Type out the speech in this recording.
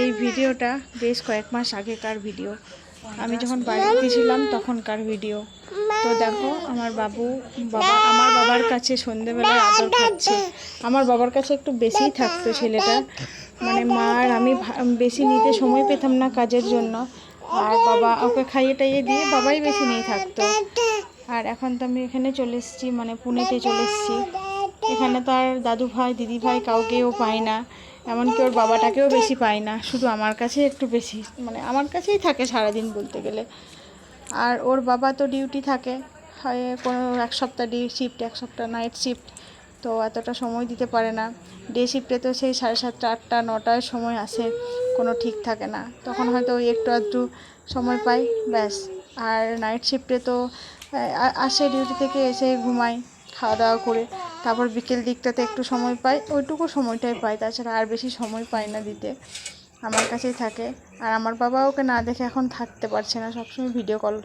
এই ভিডিওটা বেশ কয়েক মাস আগেকার ভিডিও, আমি যখন বাড়িতে ছিলাম তখনকার ভিডিও। তো দেখো আমার আমার বাবার কাছে সন্ধেবেলায় আদর খাচ্ছে। আমার বাবার কাছে একটু বেশিই থাকতো ছেলেটা, মানে মা আর আমি বেশি নিতে সময় পেতাম না কাজের জন্য, আর বাবা ওকে খাইয়ে টাইয়ে দিয়ে বাবাই বেশি নিয়ে থাকতো। আর এখন তো আমি এখানে চলে এসেছি, মানে পুনেতে চলে এসেছি। এখানে তো আর দাদু ভাই দিদি ভাই কাউকেও পাই না, এমনকি ওর বাবাটাকেও বেশি পাই না, শুধু আমার কাছে একটু বেশি, মানে আমার কাছেই থাকে সারাদিন বলতে গেলে। আর ওর বাবা তো ডিউটি থাকে, হয় কোনো এক সপ্তাহ ডে শিফট, এক সপ্তাহ নাইট শিফট, তো এতটা সময় দিতে পারে না। ডে শিফটে তো সেই 7:30 8টা 9টার সময় আসে, কোনো ঠিক থাকে না, তখন হয়তো ওই একটু আধটু সময় পাই ব্যাস। আর নাইট শিফটে তো আসে ডিউটি থেকে, এসে ঘুমাই খাওয়া দাওয়া করে, তারপর বিকেল দিকটাতে একটু সময় পাই, ওইটুকু সময়টাই পাই, তাছাড়া আর বেশি সময় পাই না দিতে, আমার কাছেই থাকে। আর আমার বাবা ওকে না দেখে এখন থাকতে পারছে না, সবসময় ভিডিও কল